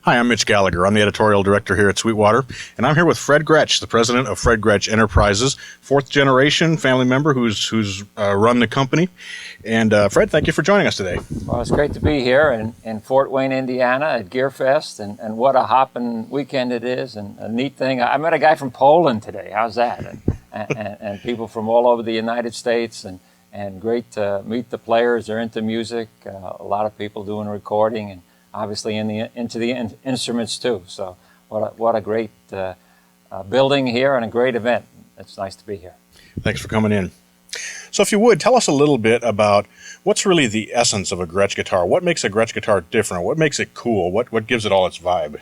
Hi, I'm Mitch Gallagher. I'm the editorial director here at Sweetwater, and I'm here with Fred Gretsch, the president of Fred Gretsch Enterprises, fourth generation family member who's run the company. And Fred, thank you for joining us today. Well, it's great to be here in Fort Wayne, Indiana at GearFest, and what a hopping weekend it is, and a neat thing. I met a guy from Poland today. How's that? And people from all over the United States, and great to meet the players. They're into music. A lot of people doing recording, and obviously into the instruments too. So what a great building here and a great event. It's nice to be here. Thanks for coming in. So if you would, tell us a little bit about what's really the essence of a Gretsch guitar. What makes a Gretsch guitar different? What makes it cool? What gives it all its vibe?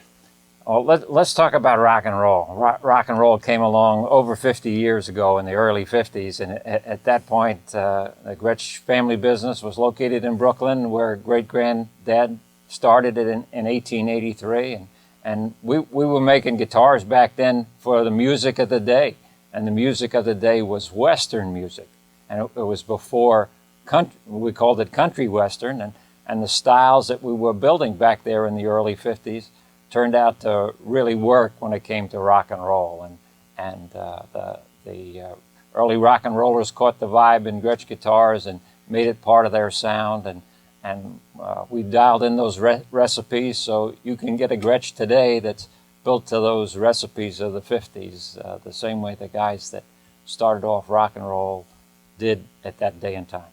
Well, let's talk about rock and roll. Rock and roll came along over 50 years ago in the early 50s, and at that point, the Gretsch family business was located in Brooklyn, where great-granddad started it in 1883, and we were making guitars back then for the music of the day, and the music of the day was Western music, and it was before country. We called it country Western, and the styles that we were building back there in the early 50s turned out to really work when it came to rock and roll, and the early rock and rollers caught the vibe in Gretsch guitars and made it part of their sound, and we dialed in those recipes, so you can get a Gretsch today that's built to those recipes of the 50s, the same way the guys that started off rock and roll did at that day and time.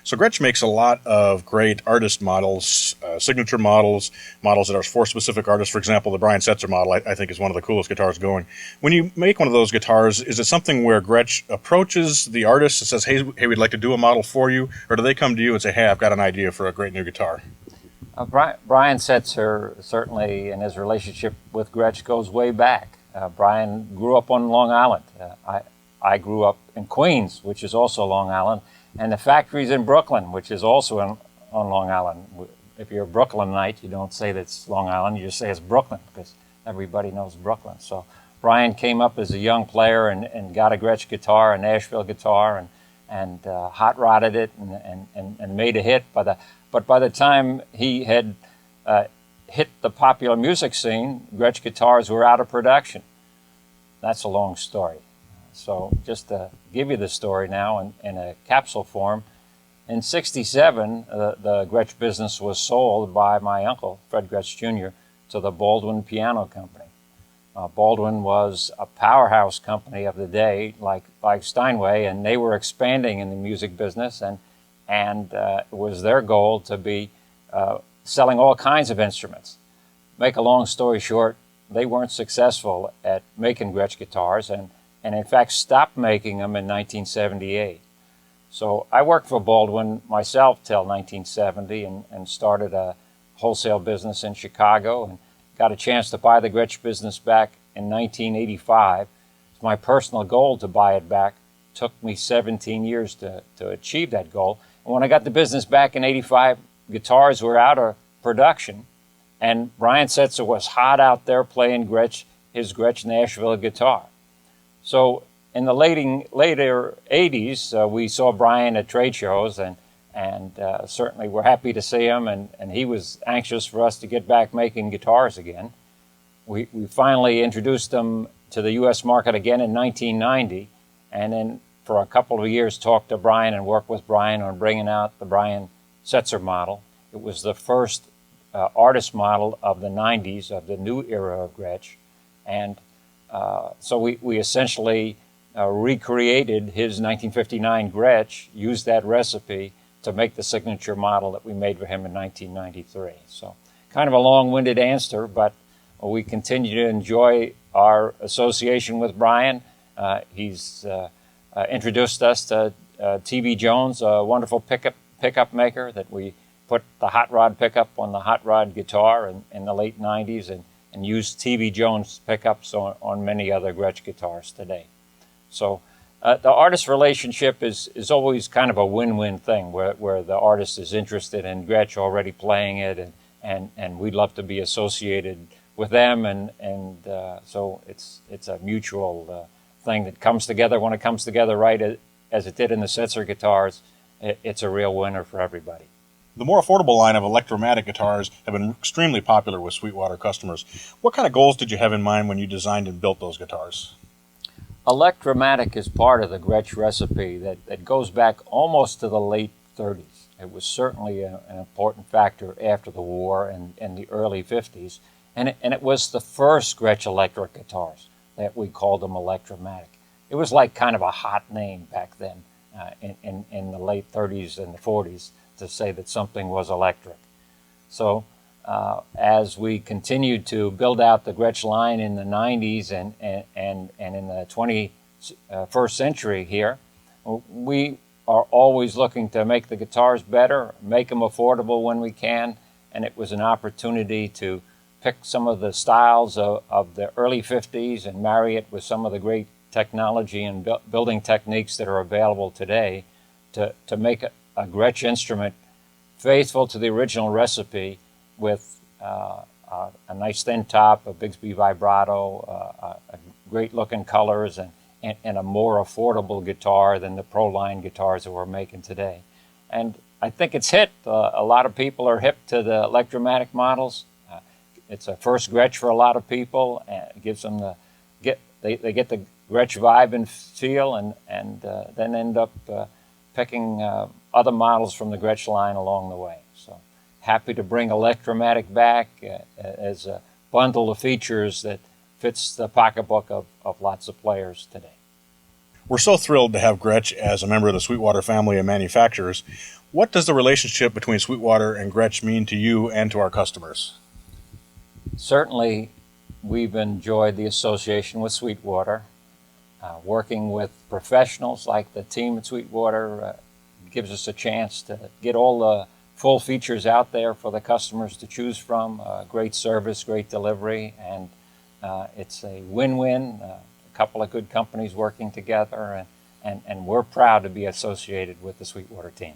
So Gretsch makes a lot of great artist models, signature models that are for specific artists. For example, the Brian Setzer model, I think, is one of the coolest guitars going. When you make one of those guitars, is it something where Gretsch approaches the artist and says, hey, we'd like to do a model for you? Or do they come to you and say, hey, I've got an idea for a great new guitar? Brian Setzer, certainly, in his relationship with Gretsch, goes way back. Brian grew up on Long Island. I grew up in Queens, which is also Long Island. And the factory's in Brooklyn, which is also on Long Island. If you're a Brooklynite, you don't say that's Long Island, you just say it's Brooklyn, because everybody knows Brooklyn. So Brian came up as a young player and got a Gretsch guitar, a Nashville guitar, and hot rodded it and made a hit. But by the time he had hit the popular music scene, Gretsch guitars were out of production. That's a long story. So just to give you the story now in a capsule form, in '67, the Gretsch business was sold by my uncle, Fred Gretsch Jr., to the Baldwin Piano Company. Baldwin was a powerhouse company of the day, like Steinway, and they were expanding in the music business, and it was their goal to be selling all kinds of instruments. Make a long story short, they weren't successful at making Gretsch guitars, and in fact stopped making them in 1978. So I worked for Baldwin myself till 1970 and started a wholesale business in Chicago and got a chance to buy the Gretsch business back in 1985. It's my personal goal to buy it back. It took me 17 years to achieve that goal. And when I got the business back in '85, guitars were out of production, and Brian Setzer was hot out there playing his Gretsch Nashville guitar. So in the later 80s, we saw Brian at trade shows, and certainly we're happy to see him, and he was anxious for us to get back making guitars again. We finally introduced him to the U.S. market again in 1990, and then for a couple of years talked to Brian and worked with Brian on bringing out the Brian Setzer model. It was the first artist model of the 90s, of the new era of Gretsch, and so we essentially recreated his 1959 Gretsch, used that recipe to make the signature model that we made for him in 1993. So kind of a long-winded answer, but we continue to enjoy our association with Brian. He's introduced us to T.B. Jones, a wonderful pickup maker that we put the hot rod pickup on the hot rod guitar in the late 90s, and used T.B. Jones pickups on many other Gretsch guitars today. So the artist relationship is always kind of a win-win thing, where the artist is interested in Gretsch already playing it, and we'd love to be associated with them, and so it's a mutual thing that comes together. When it comes together right, as it did in the Setzer guitars, it's a real winner for everybody. The more affordable line of Electromatic guitars have been extremely popular with Sweetwater customers. What kind of goals did you have in mind when you designed and built those guitars? Electromatic is part of the Gretsch recipe that goes back almost to the late 30s. It was certainly an important factor after the war and the early 50s. And it was the first Gretsch electric guitars that we called them Electromatic. It was like kind of a hot name back then in the late 30s and the 40s to say that something was electric. So as we continued to build out the Gretsch line in the 90s and in the 21st century here, we are always looking to make the guitars better, make them affordable when we can, and it was an opportunity to pick some of the styles of the early 50s and marry it with some of the great technology and building techniques that are available today to make a Gretsch instrument faithful to the original recipe with a nice thin top, a Bigsby vibrato, great looking colors, and a more affordable guitar than the Pro-Line guitars that we're making today. And I think it's hit. A lot of people are hip to the Electromatic models. It's a first Gretsch for a lot of people, and it gives them they get the Gretsch vibe and feel, and then end up picking other models from the Gretsch line along the way. So happy to bring Electromatic back as a bundle of features that fits the pocketbook of lots of players today. We're so thrilled to have Gretsch as a member of the Sweetwater family of manufacturers. What does the relationship between Sweetwater and Gretsch mean to you and to our customers? Certainly, we've enjoyed the association with Sweetwater. Working with professionals like the team at Sweetwater gives us a chance to get all the full features out there for the customers to choose from. Great service, great delivery, and it's a win-win. A couple of good companies working together, and we're proud to be associated with the Sweetwater team.